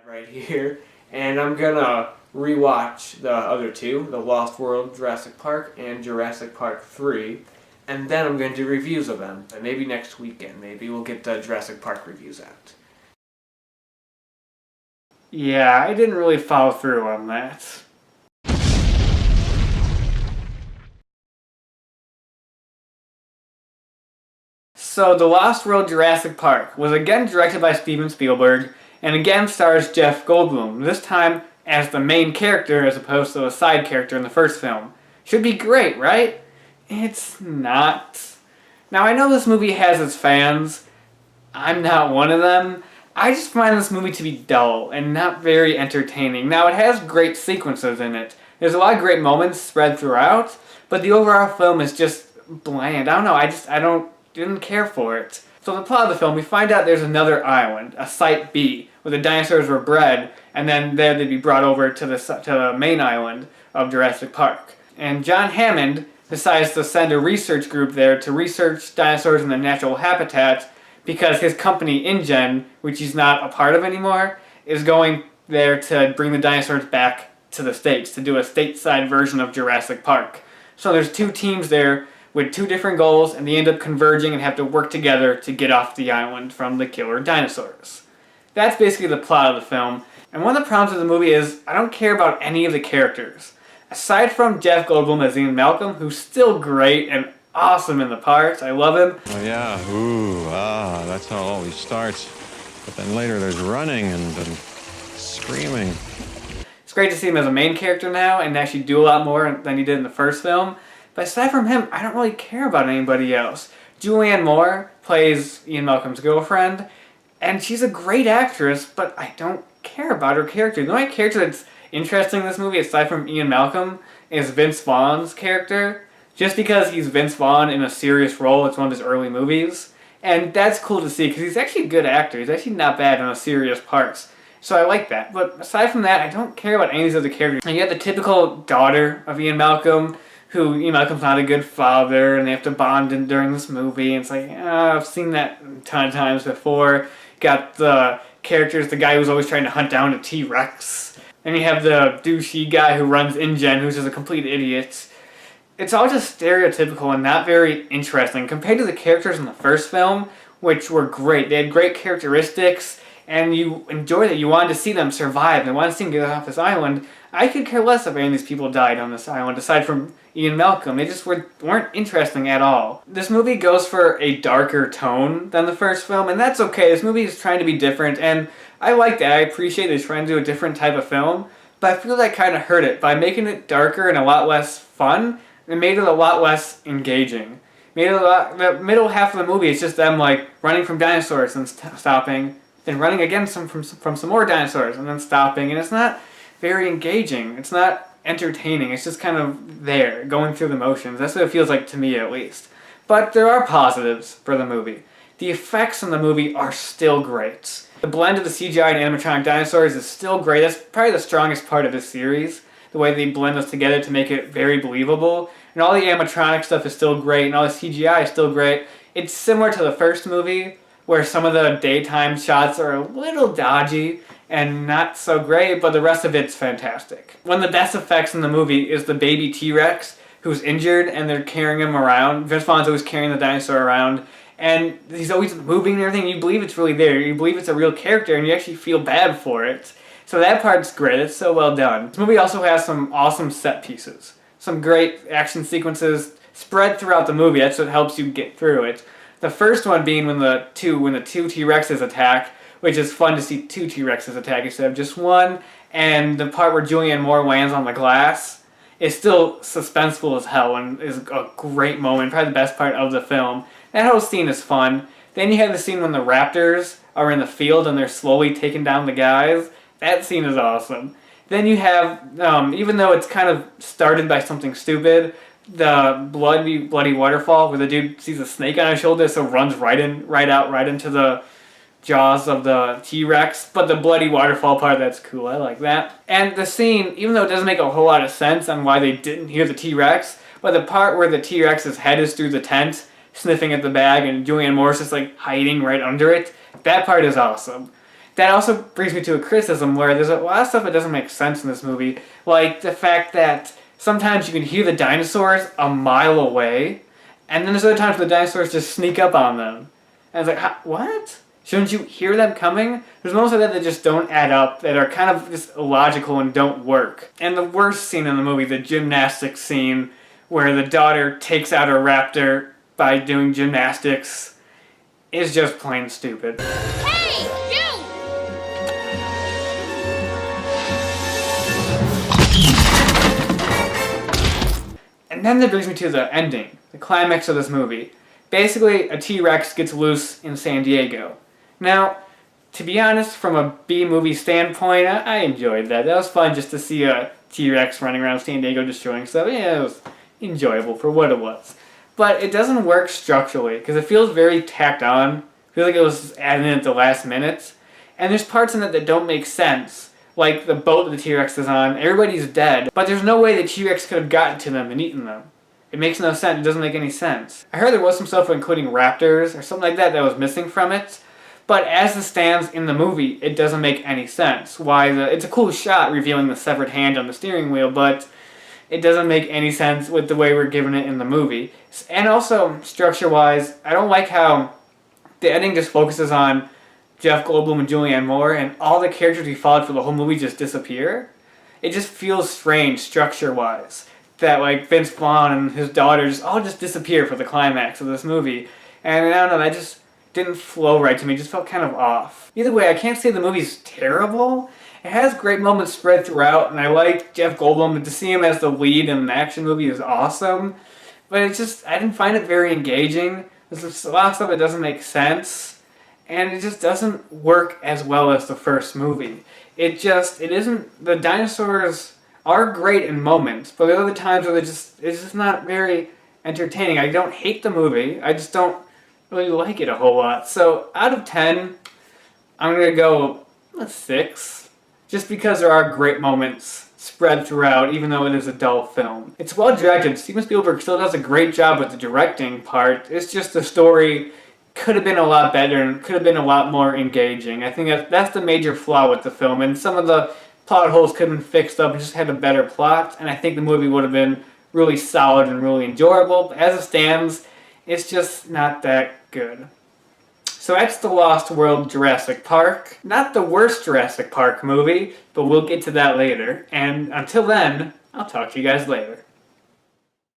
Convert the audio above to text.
right here, and I'm gonna rewatch the other two, The Lost World, Jurassic Park, and Jurassic Park 3, and then I'm going to do reviews of them. And maybe next weekend, maybe we'll get the Jurassic Park reviews out. Yeah, I didn't really follow through on that. So, The Lost World Jurassic Park was again directed by Steven Spielberg, and again stars Jeff Goldblum, this time as the main character as opposed to a side character in the first film. Should be great, right? It's not. Now, I know this movie has its fans. I'm not one of them. I just find this movie to be dull and not very entertaining. Now, it has great sequences in it. There's a lot of great moments spread throughout, but the overall film is just bland. I don't know, didn't care for it. So the plot of the film, we find out there's another island, a Site B, where the dinosaurs were bred, and then there they'd be brought over to the main island of Jurassic Park. And John Hammond decides to send a research group there to research dinosaurs in their natural habitat because his company, InGen, which he's not a part of anymore, is going there to bring the dinosaurs back to the States, to do a stateside version of Jurassic Park. So there's two teams there with two different goals, and they end up converging and have to work together to get off the island from the killer dinosaurs. That's basically the plot of the film, and one of the problems with the movie is I don't care about any of the characters. Aside from Jeff Goldblum as Ian Malcolm, who's still great and awesome in the part, I love him. Oh yeah, that's how it always starts. But then later there's running and screaming. It's great to see him as a main character now and actually do a lot more than he did in the first film. But aside from him, I don't really care about anybody else. Julianne Moore plays Ian Malcolm's girlfriend, and she's a great actress, but I don't care about her character. The only character that's interesting in this movie, aside from Ian Malcolm, is Vince Vaughn's character. Just because he's Vince Vaughn in a serious role, it's one of his early movies. And that's cool to see, because he's actually a good actor. He's actually not bad in a serious parts. So I like that. But aside from that, I don't care about any of these other characters. And you have the typical daughter of Ian Malcolm, who Ian Malcolm's not a good father, and they have to bond during this movie. And it's like, I've seen that a ton of times before. Got the characters, the guy who's always trying to hunt down a T-Rex. And you have the douchey guy who runs InGen, who's just a complete idiot. It's all just stereotypical and not very interesting compared to the characters in the first film, which were great. They had great characteristics, and you enjoyed it. You wanted to see them survive and wanted to see them get off this island. I could care less if any of these people died on this island, aside from Ian Malcolm. They just weren't interesting at all. This movie goes for a darker tone than the first film, and that's okay. This movie is trying to be different, and I like that. I appreciate they're trying to do a different type of film, but I feel that kind of hurt it. By making it darker and a lot less fun, it made it a lot less engaging. The middle half of the movie is just them like running from dinosaurs and stopping, then running again from some more dinosaurs and then stopping, and it's not very engaging. It's not entertaining. It's just kind of there, going through the motions. That's what it feels like to me, at least. But there are positives for the movie. The effects in the movie are still great. The blend of the CGI and animatronic dinosaurs is still great. That's probably the strongest part of this series. The way they blend those together to make it very believable. And all the animatronic stuff is still great, and all the CGI is still great. It's similar to the first movie, where some of the daytime shots are a little dodgy and not so great, but the rest of it's fantastic. One of the best effects in the movie is the baby T-Rex who's injured, and they're carrying him around. Vince Vaughn's always carrying the dinosaur around, and he's always moving and everything. You believe it's really there. You believe it's a real character, and you actually feel bad for it. So that part's great. It's so well done. This movie also has some awesome set pieces. Some great action sequences spread throughout the movie. That's what helps you get through it. The first one being when the two T-Rexes attack, which is fun to see two T-Rexes attack instead of just one. And the part where Julianne Moore lands on the glass is still suspenseful as hell and is a great moment, probably the best part of the film. That whole scene is fun. Then you have the scene when the raptors are in the field and they're slowly taking down the guys. That scene is awesome. Then you have, even though it's kind of started by something stupid, the bloody waterfall where the dude sees a snake on his shoulder, so runs right into the jaws of the T-Rex. But the bloody waterfall part, that's cool. I like that. And the scene, even though it doesn't make a whole lot of sense on why they didn't hear the T-Rex, but the part where the T-Rex's head is through the tent, sniffing at the bag, and Julianne Moore's just like hiding right under it, that part is awesome. that also brings me to a criticism where there's a lot of stuff that doesn't make sense in this movie. Like the fact that sometimes you can hear the dinosaurs a mile away, and then there's other times where the dinosaurs just sneak up on them. And it's like, what? Shouldn't you hear them coming? There's moments like that just don't add up, that are kind of just illogical and don't work. And the worst scene in the movie, the gymnastics scene, where the daughter takes out a raptor by doing gymnastics, is just plain stupid. Hey, you! And then that brings me to the ending, the climax of this movie. Basically, a T-Rex gets loose in San Diego. Now, to be honest, from a B-movie standpoint, I enjoyed that. That was fun just to see a T-Rex running around San Diego destroying stuff. Yeah, it was enjoyable for what it was. But it doesn't work structurally, because it feels very tacked on. I feel like it was added in at the last minute. And there's parts in it that don't make sense. Like the boat that the T-Rex is on, everybody's dead. But there's no way the T-Rex could have gotten to them and eaten them. It makes no sense. It doesn't make any sense. I heard there was some stuff including raptors or something like that was missing from it. But as it stands in the movie, it doesn't make any sense. It's a cool shot revealing the severed hand on the steering wheel, but it doesn't make any sense with the way we're given it in the movie. And also, structure-wise, I don't like how the ending just focuses on Jeff Goldblum and Julianne Moore, and all the characters we followed for the whole movie just disappear. It just feels strange, structure-wise, that like Vince Vaughn and his daughter all just disappear for the climax of this movie. And I don't know, that just didn't flow right to me. It just felt kind of off. Either way, I can't say the movie's terrible. It has great moments spread throughout, and I like Jeff Goldblum, and to see him as the lead in an action movie is awesome. But I didn't find it very engaging. There's just a lot of stuff that doesn't make sense, and it just doesn't work as well as the first movie. It isn't, the dinosaurs are great in moments, but there are other times where it's just not very entertaining. I don't hate the movie, I just don't really like it a whole lot. So out of 10, I'm going to go a 6. Just because there are great moments spread throughout, even though it is a dull film. It's well directed. Steven Spielberg still does a great job with the directing part. It's just the story could have been a lot better and could have been a lot more engaging. I think that's the major flaw with the film, and some of the plot holes could have been fixed up and just had a better plot, and I think the movie would have been really solid and really enjoyable. But as it stands, it's just not that good. So that's The Lost World Jurassic Park. Not the worst Jurassic Park movie, but we'll get to that later. And until then, I'll talk to you guys later.